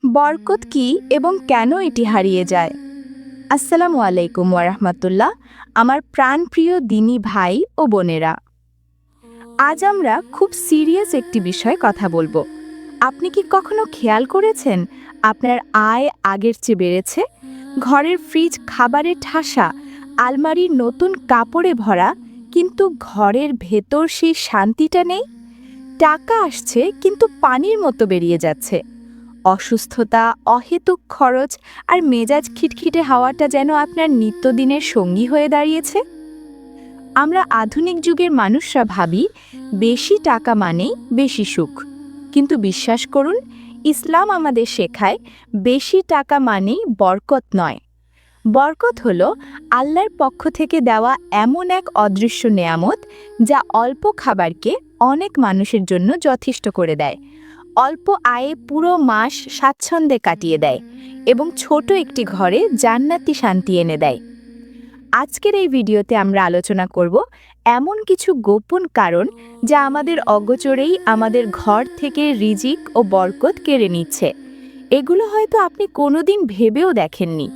বরকত কি এবং কেন এটি হারিয়ে যায়? আসসালামু আলাইকুম ওয়া রাহমাতুল্লাহ। আমার প্রাণপ্রিয় দিনী ভাই ও বোনেরা, আজ আমরা খুব সিরিয়াস একটি বিষয়ে কথা বলবো। আপনি কি কখনো খেয়াল করেছেন আপনার আয় আগের চেয়ে বেড়েছে? ঘরের ফ্রিজ খাবারে ঠাসা, আলমারির নতুন কাপড়ে ভরা, কিন্তু ঘরের ভেতর সেই শান্তিটা নেই। টাকা আসছে কিন্তু পানির মতো বেরিয়ে যাচ্ছে। অসুস্থতা, অহেতুক খরচ আর মেজাজ খিটখিটে হাওয়াটা যেন আপনার নিত্যদিনের সঙ্গী হয়ে দাঁড়িয়েছে। আমরা আধুনিক যুগের মানুষরা ভাবি বেশি টাকা মানেই বেশি সুখ, কিন্তু বিশ্বাস করুন, ইসলাম আমাদের শেখায় বেশি টাকা মানেই বরকত নয়। বরকত হলো আল্লাহর পক্ষ থেকে দেওয়া এমন এক অদৃশ্য নেয়ামত যা অল্প খাবারকে অনেক মানুষের জন্য যথেষ্ট করে দেয়, অল্প আয়ে পুরো মাস স্বাচ্ছন্দ্যে কাটিয়ে দেয় এবং ছোট একটি ঘরে জান্নাতি শান্তি এনে দেয়। আজকের এই ভিডিওতে আমরা আলোচনা করব এমন কিছু গোপন কারণ যা আমাদের অগোচরেই আমাদের ঘর থেকে রিজিক ও বরকত কেড়ে নিচ্ছে। এগুলো হয়তো আপনি কোনোদিন ভেবেও দেখেননি।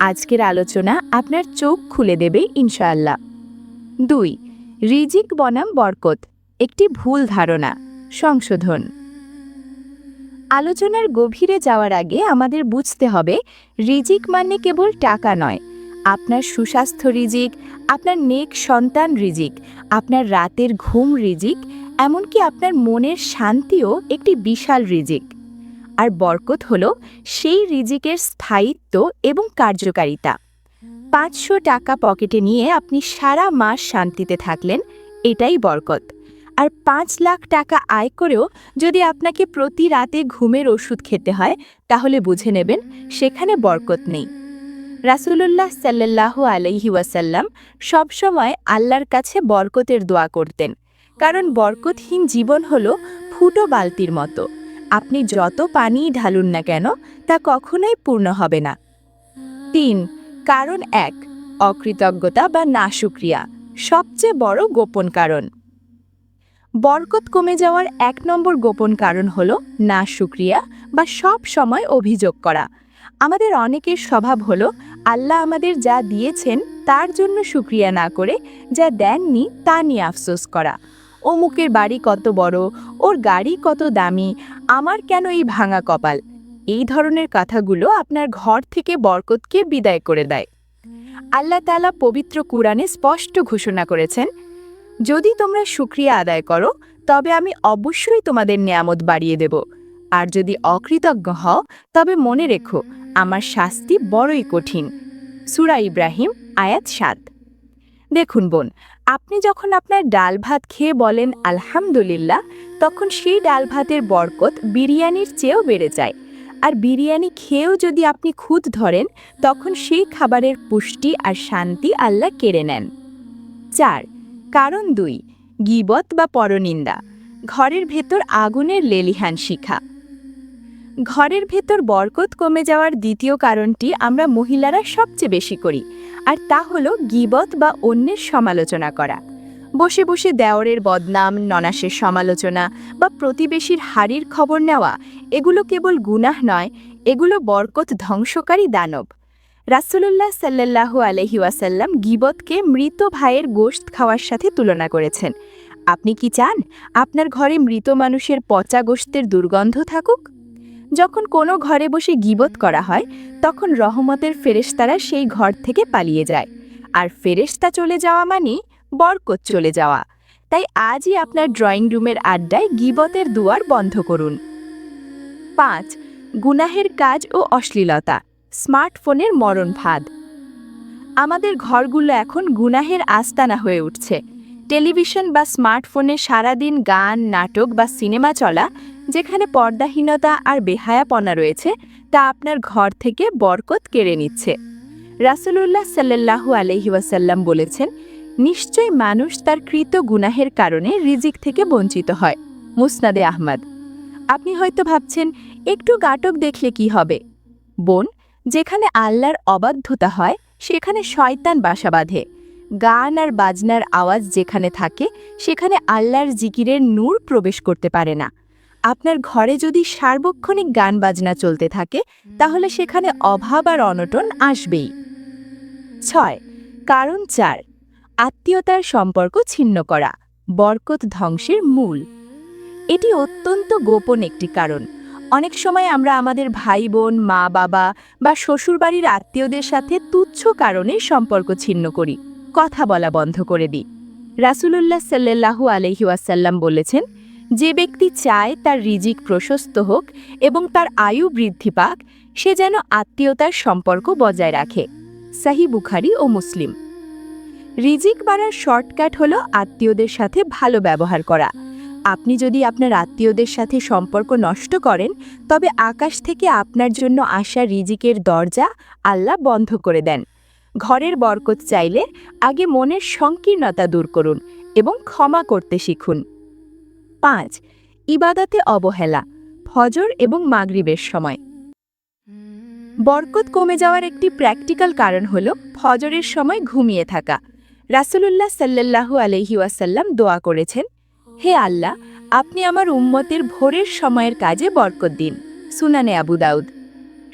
আজকের আলোচনা আপনার চোখ খুলে দেবে ইনশাআল্লাহ। ২. রিজিক বনাম বরকত, একটি ভুল ধারণা। সংশোধন। আলোচনার গভীরে যাওয়ার আগে আমাদের বুঝতে হবে রিজিক মানে কেবল টাকা নয়। আপনার সুস্বাস্থ্য রিজিক, আপনার নেক সন্তান রিজিক, আপনার রাতের ঘুম রিজিক, এমনকি আপনার মনের শান্তিও একটি বিশাল রিজিক। আর বরকত হলো সেই রিজিকের স্থায়িত্ব এবং কার্যকারিতা। ৫০০ টাকা পকেটে নিয়ে আপনি সারা মাস শান্তিতে থাকলেন, এটাই বরকত। আর ৫ লাখ টাকা আয় করেও যদি আপনাকে প্রতি রাতে ঘুমের ওষুধ খেতে হয়, তাহলে বুঝে নেবেন সেখানে বরকত নেই। রাসূলুল্লাহ সাল্লাল্লাহু আলাইহি ওয়াসাল্লাম সবসময় আল্লাহর কাছে বরকতের দোয়া করতেন, কারণ বরকতহীন জীবন হলো ফুটো বালতির মতো। আপনি যত পানিই ঢালুন না কেন, তা কখনোই পূর্ণ হবে না। ৩. কারণ ১. অকৃতজ্ঞতা বা নাশুকরিয়া, সবচেয়ে বড় গোপন কারণ। বরকত কমে যাওয়ার ১ নম্বর গোপন কারণ হল নাশুকরিয়া বা সব সময় অভিযোগ করা। আমাদের অনেকের স্বভাব হলো আল্লাহ আমাদের যা দিয়েছেন তার জন্য শুকরিয়া না করে যা দেননি তা নিয়ে আফসোস করা। অমুকের বাড়ি কত বড়, ওর গাড়ি কত দামি, আমার কেন এই ভাঙা কপাল। এই ধরনের কথাগুলো আপনার ঘর থেকে বরকতকে বিদায় করে দেয়। আল্লাহ তাআলা পবিত্র কুরআনে স্পষ্ট ঘোষণা করেছেন, যদি তোমরা শুকরিয়া আদায় করো তবে আমি অবশ্যই তোমাদের নেয়ামত বাড়িয়ে দেব, আর যদি অকৃতজ্ঞ হও তবে মনে রেখো আমার শাস্তি বড়ই কঠিন। সূরা ইব্রাহিম আয়াত ৭। দেখুন বোন, আপনি যখন আপনার ডাল ভাত খেয়ে বলেন আলহামদুলিল্লাহ, তখন সেই ডাল ভাতের বরকত বিরিয়ানির চেয়েও বেড়ে যায়। আর বিরিয়ানি খেয়েও যদি আপনি খুঁত ধরেন, তখন সেই খাবারের পুষ্টি আর শান্তি আল্লাহ কেড়ে নেন। ৪. কারণ ২. গীবত বা পরনিন্দা, ঘরের ভেতর আগুনের লেলিহান শিখা। ঘরের ভেতর বরকত কমে যাওয়ার দ্বিতীয় কারণটি আমরা মহিলারা সবচেয়ে বেশি করি, আর তা হলো গীবত বা অন্যের সমালোচনা করা। বসে বসে দেওরের বদনাম, ননাসের সমালোচনা বা প্রতিবেশীর হাড়ির খবর নেওয়া, এগুলো কেবল গুনাহ নয়, এগুলো বরকত ধ্বংসকারী দানব। রাসূলুল্লাহ সাল্লাল্লাহু আলাইহি ওয়াসাল্লাম গীবতকে মৃত ভাইয়ের গোশত খাওয়ার সাথে তুলনা করেছেন। আপনি কি চান আপনার ঘরে মৃত মানুষের পচা গোশতের দুর্গন্ধ থাকুক? যখন কোনো ঘরে বসে গীবত করা হয়, তখন রহমতের ফেরেশতারা সেই ঘর থেকে পালিয়ে যায়, আর ফেরেশতা চলে যাওয়া মানে বরকত চলে যাওয়া। তাই আজই আপনার ড্রয়িং রুমের আড্ডায় গীবতের দুয়ার বন্ধ করুন। ৫. গুনাহের কাজ ও অশ্লীলতা, স্মার্টফোনের মরণ ফাঁদ। আমাদের ঘরগুলো এখন গুনাহের আস্তানা হয়ে উঠছে। টেলিভিশন বা স্মার্টফোনে সারাদিন গান, নাটক বা সিনেমা চলা, যেখানে পর্দাহীনতা আর বেহায়াপনা রয়েছে, তা আপনার ঘর থেকে বরকত কেড়ে নিচ্ছে। রাসূলুল্লাহ সাল্লাল্লাহু আলাইহি ওয়াসাল্লাম বলেছেন, নিশ্চয়ই মানুষ তার কৃত গুনাহের কারণে রিজিক থেকে বঞ্চিত হয়। মুসনাদে আহমদ। আপনি হয়তো ভাবছেন, একটু নাটক দেখলে কি হবে? বোন, যেখানে আল্লাহর অবাধ্যতা হয় সেখানে শয়তান বাসা বাঁধে। গান আর বাজনার আওয়াজ যেখানে থাকে সেখানে আল্লাহর জিকিরের নূর প্রবেশ করতে পারে না। আপনার ঘরে যদি সার্বক্ষণিক গান বাজনা চলতে থাকে তাহলে সেখানে অভাব আর অনটন আসবেই। 6. কারণ 4. আত্মীয়তার সম্পর্ক ছিন্ন করা, বরকত ধ্বংসের মূল। এটি অত্যন্ত গোপন একটি কারণ। অনেক সময় আমরা আমাদের ভাই বোন, মা বাবা বা শ্বশুরবাড়ির আত্মীয়দের সাথে তুচ্ছ কারণে সম্পর্ক ছিন্ন করি, কথা বলা বন্ধ করে দিই। রাসূলুল্লাহ সাল্লাল্লাহু আলাইহি ওয়াসাল্লাম বলেছেন, যে ব্যক্তি চায় তার রিজিক প্রশস্ত হোক এবং তার আয়ু বৃদ্ধি পাক, সে যেন আত্মীয়তার সম্পর্ক বজায় রাখে। সহিহ বুখারী ও মুসলিম। রিজিক বাড়ার শর্টকাট হলো আত্মীয়দের সাথে ভালো ব্যবহার করা। আপনি যদি আপনার আত্মীয়দের সাথে সম্পর্ক নষ্ট করেন, তবে আকাশ থেকে আপনার জন্য আসা রিজিকের দরজা আল্লাহ বন্ধ করে দেন। ঘরের বরকত চাইলে আগে মনের সংকীর্ণতা দূর করুন এবং ক্ষমা করতে শিখুন। 5. ইবাদতে অবহেলা, ফজর এবং মাগরিবের সময়। বরকত কমে যাওয়ার একটি প্র্যাকটিক্যাল কারণ হল ফজরের সময় ঘুমিয়ে থাকা। রাসূলুল্লাহ সাল্লাল্লাহু আলাইহি ওয়াসাল্লাম দোয়া করেছেন, হে আল্লাহ, আপনি আমার উম্মতের ভোরের সময়ের কাজে বরকত দিন। সুনানে আবু দাউদ।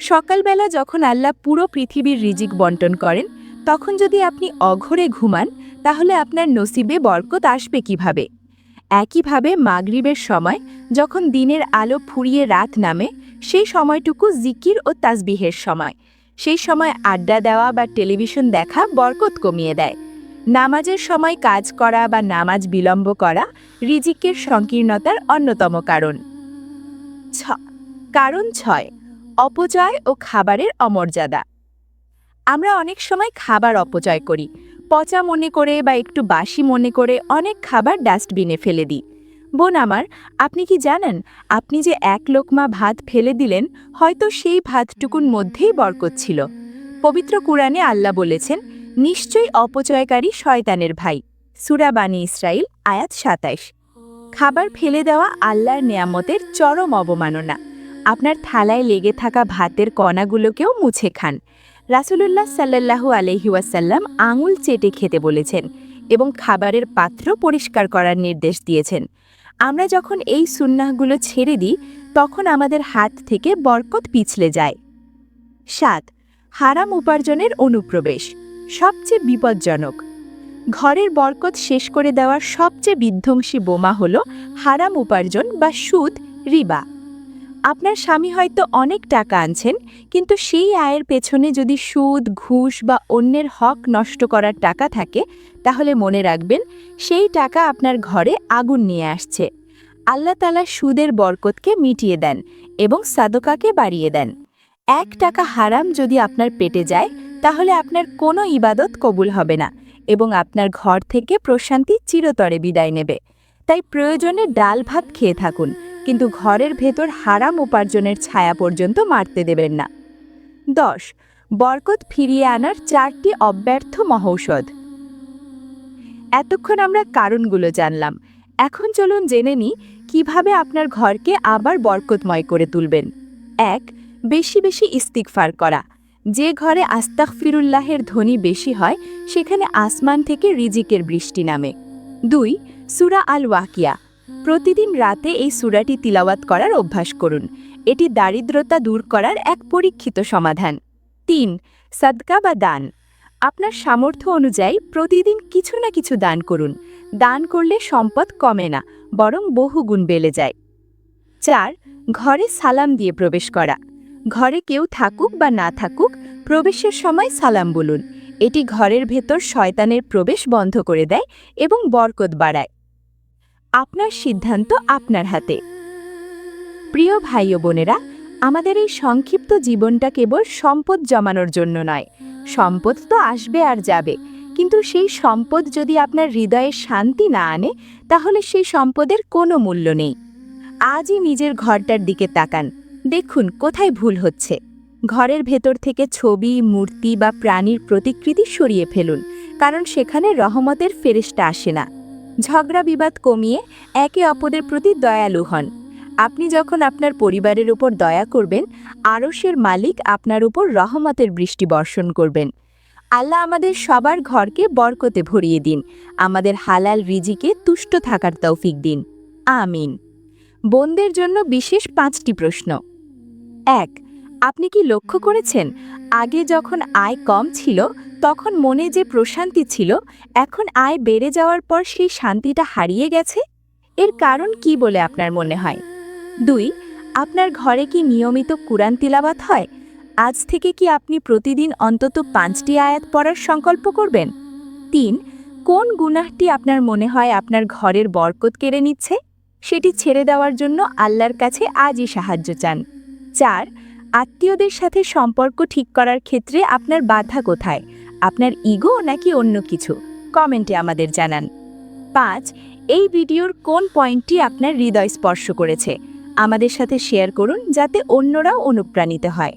সকালবেলা যখন আল্লাহ পুরো পৃথিবীর রিজিক বন্টন করেন, তখন যদি আপনি অঘরে ঘুমান, তাহলে আপনার নসিবে বরকত আসবে কিভাবে? একইভাবে মাগরিবের সময় যখন দিনের আলো ফুরিয়ে রাত নামে, সেই সময়টুকু জিকির ও তাসবিহের সময়। সেই সময় আড্ডা দেওয়া বা টেলিভিশন দেখা বরকত কমিয়ে দেয়। নামাজের সময় কাজ করা বা নামাজ বিলম্ব করা রিজিকের সংকীর্ণতার অন্যতম কারণ। কারণ 6. অপচয় ও খাবারের অমর্যাদা। আমরা অনেক সময় খাবার অপচয় করি। পচা মনে করে বা একটু বাসি মনে করে অনেক খাবার ডাস্টবিনে ফেলে দিই। বোন আমার, আপনি কি জানেন, আপনি যে এক লোকমা ভাত ফেলে দিলেন, হয়তো সেই ভাতটুকুর মধ্যেই বরকত ছিল। পবিত্র কুরআনে আল্লাহ বলেছেন, নিশ্চয়ই অপচয়কারী শয়তানের ভাই। সূরা বানী ইসরাইল আয়াত 27। খাবার ফেলে দেওয়া আল্লাহর নেয়ামতের চরম অবমাননা। আপনার থালায় লেগে থাকা ভাতের কণাগুলোকেও মুছে খান। রাসূলুল্লাহ সাল্লাল্লাহু আলাইহি ওয়াসাল্লাম আঙুল চেটে খেতে বলেছেন এবং খাবারের পাত্র পরিষ্কার করার নির্দেশ দিয়েছেন। আমরা যখন এই সুন্নাহগুলো ছেড়ে দিই, তখন আমাদের হাত থেকে বরকত পিছলে যায়। 7. হারাম উপার্জনের অনুপ্রবেশ, সবচেয়ে বিপজ্জনক। ঘরের বরকত শেষ করে দেওয়ার সবচেয়ে বিধ্বংসী বোমা হল হারাম উপার্জন বা সুদ, রিবা। আপনার স্বামী হয়তো অনেক টাকা আনছেন, কিন্তু সেই আয়ের পেছনে যদি সুদ, ঘুষ বা অন্যের হক নষ্ট করার টাকা থাকে, তাহলে মনে রাখবেন সেই টাকা আপনার ঘরে আগুন নিয়ে আসছে। আল্লাহ তাআলা সুদের বরকতকে মিটিয়ে দেন এবং সাদকাকে বাড়িয়ে দেন। 1 টাকা হারাম যদি আপনার পেটে যায়, তাহলে আপনার কোনো ইবাদত কবুল হবে না এবং আপনার ঘর থেকে প্রশান্তি চিরতরে বিদায় নেবে। তাই প্রয়োজনে ডাল ভাত খেয়ে থাকুন, কিন্তু ঘরের ভেতর হারাম উপার্জনের ছায়া পর্যন্ত মারতে দেবেন না। 10. বরকত ফিরিয়ে আনার 4টি অব্যর্থ মহৌষধ। এতক্ষণ আমরা কারণগুলো জানলাম। এখন চলুন জেনে নিই কিভাবে আপনার ঘরকে আবার বরকতময় করে তুলবেন। 1. বেশি বেশি ইস্তিগফার করা। যে ঘরে আস্তাগফিরুল্লাহের ধ্বনি বেশি হয়, সেখানে আসমান থেকে রিজিকের বৃষ্টি নামে। 2. সূরা আল ওয়াকিয়া। প্রতিদিন রাতে এই সূরাটি তিলাওয়াত করার অভ্যাস করুন। এটি দারিদ্রতা দূর করার এক পরীক্ষিত সমাধান। 3. সাদকা বা দান। আপনার সামর্থ্য অনুযায়ী প্রতিদিন কিছু না কিছু দান করুন। দান করলে সম্পদ কমে না, বরং বহুগুণ বেড়ে যায়। 4. ঘরে সালাম দিয়ে প্রবেশ করা। ঘরে কেউ থাকুক বা না থাকুক, প্রবেশের সময় সালাম বলুন। এটি ঘরের ভেতর শয়তানের প্রবেশ বন্ধ করে দেয় এবং বরকত বাড়ায়। আপনার সিদ্ধান্ত আপনার হাতে। প্রিয় ভাই ও বোনেরা, আমাদের এই সংক্ষিপ্ত জীবনটা কেবল সম্পদ জমানোর জন্য নয়। সম্পদ তো আসবে আর যাবে, কিন্তু সেই সম্পদ যদি আপনার হৃদয়ে শান্তি না আনে, তাহলে সেই সম্পদের কোনো মূল্য নেই। আজই নিজের ঘরটার দিকে তাকান, দেখুন কোথায় ভুল হচ্ছে। ঘরের ভেতর থেকে ছবি, মূর্তি বা প্রাণীর প্রতিকৃতি সরিয়ে ফেলুন, কারণ সেখানে রহমতের ফেরেশতা আসে না। ঝগড়া বিবাদ কমিয়ে একে অপরের প্রতি দয়ালু হন। আপনি যখন আপনার পরিবারের উপর দয়া করবেন, আরশের মালিক আপনার উপর রহমতের বৃষ্টি বর্ষণ করবেন। আল্লাহ আমাদের সবার ঘরকে বরকতে ভরিয়ে দিন, আমাদের হালাল রিজিকে তুষ্ট থাকার তৌফিক দিন। আমিন। বোনদের জন্য বিশেষ 5টি প্রশ্ন। 1. আপনি কি লক্ষ্য করেছেন আগে যখন আয় কম ছিল তখন মনে যে প্রশান্তি ছিল, এখন আয় বেড়ে যাওয়ার পর সেই শান্তিটা হারিয়ে গেছে? এর কারণ কি বলে আপনার মনে হয়? 2. আপনার ঘরে কি নিয়মিত কুরআন তিলাওয়াত হয়? আজ থেকে কি আপনি প্রতিদিন অন্তত 5টি আয়াত পড়ার সংকল্প করবেন? 3. কোন গুনাহটি আপনার মনে হয় আপনার ঘরের বরকত কেড়ে নিচ্ছে? সেটি ছেড়ে দেওয়ার জন্য আল্লাহর কাছে আজই সাহায্য চান। 4. আত্মীয়দের সাথে সম্পর্ক ঠিক করার ক্ষেত্রে আপনার বাধা কোথায়? আপনার ইগো নাকি অন্য কিছু? কমেন্টে আমাদের জানান। 5. এই ভিডিওর কোন পয়েন্টটি আপনার হৃদয় স্পর্শ করেছে? আমাদের সাথে শেয়ার করুন যাতে অন্যরাও অনুপ্রাণিত হয়।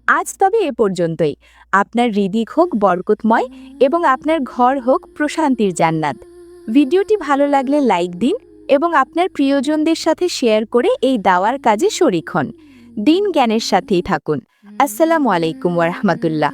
আজ তবে এ পর্যন্তই। আপনার রিজিক হোক বরকতময় এবং আপনার ঘর হোক প্রশান্তির জান্নাত। ভিডিওটি ভালো লাগলে লাইক দিন এবং আপনার প্রিয়জনদের সাথে শেয়ার করে এই দাওয়ার কাজে শরিক হন। দিন জ্ঞানের সাথেই থাকুন। আসসালামু আলাইকুম ওয়া রাহমাতুল্লাহ।